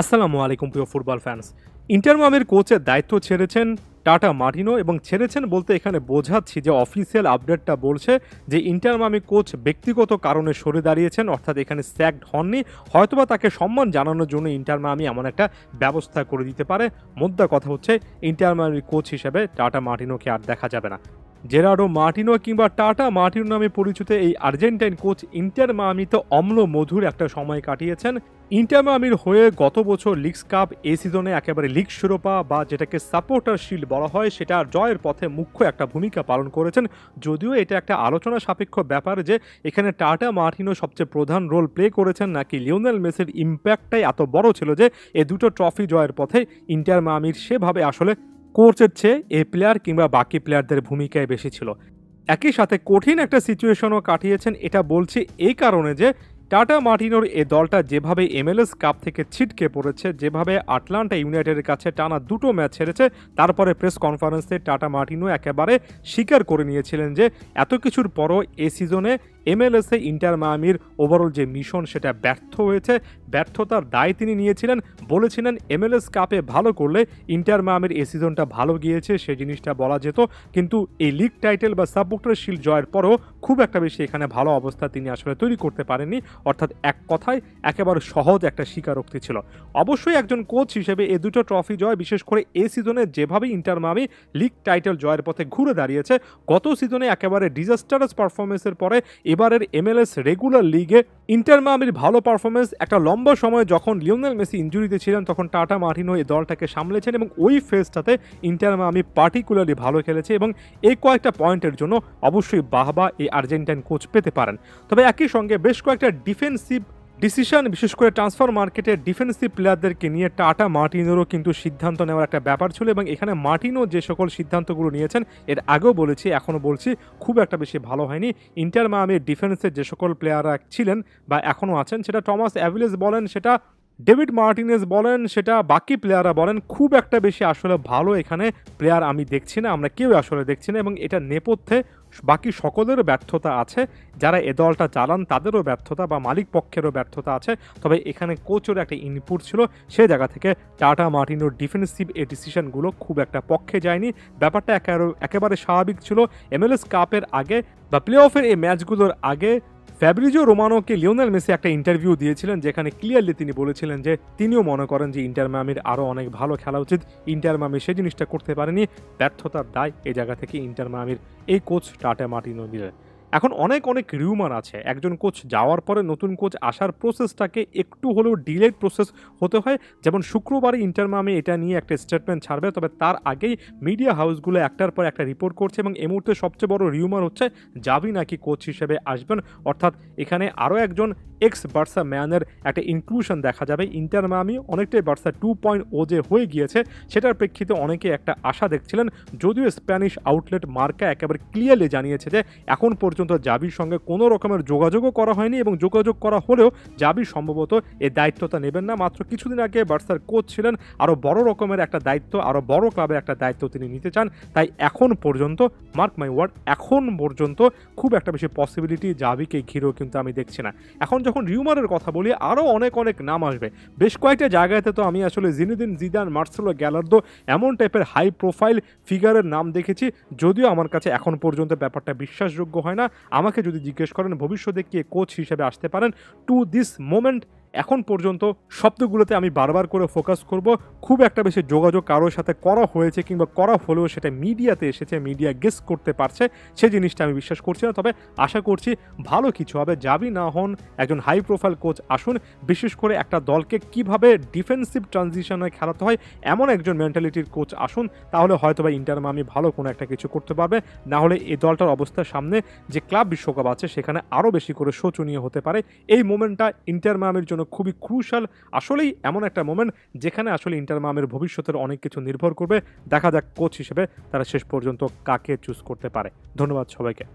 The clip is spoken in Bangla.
আসসালামু আলাইকুম প্রিয় ফুটবল ফ্যান্স। ইন্টার মামির কোচের দায়িত্ব ছেড়েছেন টাটা মার্টিনো এবং ছেড়েছেন বলতে এখানে বোঝাচ্ছি যে অফিসিয়াল আপডেটটা বলছে যে ইন্টার মামি কোচ ব্যক্তিগত কারণে সরে দাঁড়িয়েছেন, অর্থাৎ এখানে স্যাকড হননি। হয়তোবা তাকে সম্মান জানানোর জন্য ইন্টার মামি এমন একটা ব্যবস্থা করে দিতে পারে। মোদ্দা কথা হচ্ছে ইন্টার মামির কোচ হিসেবে টাটা মার্টিনোকে আর দেখা যাবে না। জেরার্ডো মার্টিনো কিংবা টাটা মার্টিনো নামে পরিচিত এই আর্জেন্টাইন কোচ ইন্টার মামিতে অম্ল মধুর একটা সময় কাটিয়েছেন। ইন্টার মামির হয়ে গত বছর লিগস কাপ, এই সিজনে একেবারে লিগ শিরোপা বা যেটাকে সাপোর্টার শিল্ড বলা হয় সেটা জয়ের পথে মুখ্য একটা ভূমিকা পালন করেছেন। যদিও এটা একটা আলোচনা সাপেক্ষ ব্যাপার যে এখানে টাটা মার্টিনো সবচেয়ে প্রধান রোল প্লে করেছেন নাকি লিওনেল মেসির ইম্প্যাক্টটাই এত বড় ছিল যে এ দুটো ট্রফি জয়ের পথে ইন্টার মামির সেভাবে আসলে কোচের চেয়ে এ প্লেয়ার কিংবা বাকি প্লেয়ারদের ভূমিকায় বেশি ছিল। একই সাথে কঠিন একটা সিচুয়েশনও কাটিয়েছেন, এটা বলছি এই কারণে যে টাটা মার্টিনোর এ দলটা যেভাবে এমএলএস কাপ থেকে ছিটকে পড়েছে, যেভাবে আটলান্টা ইউনাইটেডের কাছে টানা দুটো ম্যাচ ছেড়েছে, তারপরে প্রেস কনফারেন্সে টাটা মার্টিনো একেবারে স্বীকার করে নিয়েছিলেন যে এত কিছুর পরও এ সিজনে এমএলএসে ইন্টার মায়ামির ওভারঅল যে মিশন সেটা ব্যর্থ হয়েছে। ব্যর্থতার দায় তিনি নিয়েছিলেন, বলেছিলেন এমএলএস কাপে ভালো করলে ইন্টার মায়ামির এ সিজনটা ভালো গিয়েছে, সেই জিনিসটা বলা যেত। কিন্তু এই লিগ টাইটেল বা সাপোর্টার শিল্ড জয়ের পরও খুব একটা বেশি এখানে ভালো অবস্থা তিনি আসলে তৈরি করতে পারেননি। অর্থাৎ এক কথায় একেবারে সহজ একটা স্বীকারোক্তি ছিল। অবশ্যই একজন কোচ হিসেবে এ দুটো ট্রফি জয়, বিশেষ করে এ সিজনে যেভাবে ইন্টার মায়ামি লিগ টাইটেল জয়ের পথে ঘুরে দাঁড়িয়েছে, গত সিজনে একেবারে ডিজাস্টারাস পারফরমেন্সের পরে এবারের এমএলএস রেগুলার লিগে ইন্টার মায়ামির ভালো পারফরমেন্স, একটা লম্বা সময় যখন লিওনেল মেসি ইনজুরিতে ছিলেন তখন টাটা মার্টিনো এই দলটাকে সামলেছেন এবং ওই ফেজটাতে ইন্টার মায়ামি পার্টিকুলারলি ভালো খেলেছে এবং এই কয়েকটা পয়েন্টের জন্য অবশ্যই বাহবা এই আর্জেন্টাইন কোচ পেতে পারেন। তবে একই সঙ্গে বেশ কয়েকটা ডিফেন্সিভ ডিসিশন, বিশেষ করে ট্রান্সফার মার্কেটে ডিফেন্সিভ প্লেয়ারদেরকে নিয়ে টাটা মার্টিনোরও কিন্তু সিদ্ধান্ত নেওয়ার একটা ব্যাপার ছিল এবং এখানে মার্টিনো যে সকল সিদ্ধান্তগুলো নিয়েছেন, এর আগেও বলেছি এখনও বলছি, খুব একটা বেশি ভালো হয়নি। ইন্টার মায়ামির ডিফেন্সের যে সকল প্লেয়াররা ছিলেন বা এখনও আছেন, সেটা টমাস অ্যাভিলেস বলেন, সেটা ডেভিড মার্টিনেজ বলেন, সেটা বাকি প্লেয়াররা বলেন, খুব একটা বেশি আসলে ভালো এখানে প্লেয়ার আমি দেখছি না, আমরা কেউ আসলে দেখছি না এবং এটা নেপথ্যে বাকি সকলেরও ব্যর্থতা আছে। যারা এ দলটা চালান তাদেরও ব্যর্থতা বা মালিক পক্ষেরও ব্যর্থতা আছে। তবে এখানে কোচের একটা ইনপুট ছিল, সে জায়গা থেকে টাটা মার্টিনোর ডিফেন্সিভ এই ডিসিশনগুলো খুব একটা পক্ষে যায়নি। ব্যাপারটা একেবারে স্বাভাবিক ছিল। এমএলএস কাপের আগে বা প্লে অফের এই ম্যাচগুলোর আগে ফ্যাব্রিজিও রোমানোকে লিওনেল মেসি একটা ইন্টারভিউ দিয়েছিলেন, যেখানে ক্লিয়ারলি তিনি বলেছিলেন যে তিনিও মনে করেন যে ইন্টার মায়ামির আরও অনেক ভালো খেলা উচিত। ইন্টার মায়ামি সেই জিনিসটা করতে পারেনি, ব্যর্থতার দায় এই জায়গা থেকে ইন্টার মায়ামির এই কোচ টাটা মার্টিনো নিলেন। এখন অনেক অনেক রিউমার আছে, একজন কোচ যাওয়ার পরে নতুন কোচ আসার প্রসেসটাকে একটু হলেও ডিলেড প্রসেস হতে হয়। যেমন শুক্রবারে ইন্টার মায়ামি এটা নিয়ে একটা স্টেটমেন্ট ছাড়বে, তবে তার আগেই মিডিয়া হাউসগুলো একটার পর একটা রিপোর্ট করছে এবং এই মুহূর্তে সবচেয়ে বড় রিউমার হচ্ছে জাভি নাকি কোচ হিসেবে আসবেন। অর্থাৎ এখানে আরও একজন এক্স বার্সা ম্যানের একটা ইনক্লুশন দেখা যাবে। ইন্টার মায়ামি অনেকটাই বার্সা 2.0 যে হয়ে গিয়েছে সেটার প্রেক্ষিতে অনেকে একটা আশা দেখছিলেন, যদিও স্প্যানিশ আউটলেট মার্কা একেবারে ক্লিয়ারলি জানিয়েছে যে এখন পর্যন্ত জাভির সঙ্গে কোনো রকমের যোগাযোগও করা হয়নি এবং যোগাযোগ করা হলেও জাভি সম্ভবত এই দায়িত্বটা নেবেন না। মাত্র কিছুদিন আগে বার্সার কোচ ছিলেন, আরও বড় রকমের একটা দায়িত্ব, আরও বড় ক্লাবের একটা দায়িত্ব তিনি নিতে চান। তাই এখন পর্যন্ত, মার্ক মাই ওয়ার্ড, এখন পর্যন্ত খুব একটা বেশি পসিবিলিটি জাভিকে ঘিরেও কিন্তু আমি দেখছি না। এখন যখন রিউমারের কথা বলি, আরও অনেক অনেক নাম আসবে। বেশ কয়েকটা জায়গাতে তো আমি আসলে জিনেদিন জিদান, মার্সেলো গ্যালার্দো এমন টাইপের হাই প্রোফাইল ফিগারের নাম দেখেছি, যদিও আমার কাছে এখন পর্যন্ত ব্যাপারটা বিশ্বাসযোগ্য হয় না। আমাকে যদি জিজ্ঞেস করেন ভবিষ্যতে কে কোচ হিসেবে আসতে পারেন, টু দিস মোমেন্ট এখন পর্যন্ত শব্দগুলোতে আমি বারবার করে ফোকাস করব, খুব একটা বেশি যোগাযোগ কারোর সাথে করা হয়েছে কিংবা করা হলেও সেটা মিডিয়াতে এসেছে, মিডিয়া গেস করতে পারছে, সেই জিনিসটা আমি বিশ্বাস করছি না। তবে আশা করছি ভালো কিছু হবে। জাভি না হন, একজন হাই প্রোফাইল কোচ আসুন, বিশেষ করে একটা দলকে কিভাবে ডিফেন্সিভ ট্রানজিশনে খেলাতে হয় এমন একজন মেন্টালিটির কোচ আসুন, তাহলে হয়তোবা ইন্টার মায়ামি ভালো কোনো একটা কিছু করতে পারবে। না হলে এই দলটার অবস্থার সামনে যে ক্লাব বিশ্বকাপ আছে সেখানে আরও বেশি করে শোচনীয় হতে পারে। এই মোমেন্টটা ইন্টার মায়ামির জন্য খুবই ক্রুশাল। আসলেই এমন একটা মোমেন্ট যেখানে আসলে ইন্টার মায়ামির ভবিষ্যতের অনেক কিছু নির্ভর করবে। দেখা যাক কোচ হিসেবে তারা শেষ পর্যন্ত কাকে চুজ করতে পারে। ধন্যবাদ সবাইকে।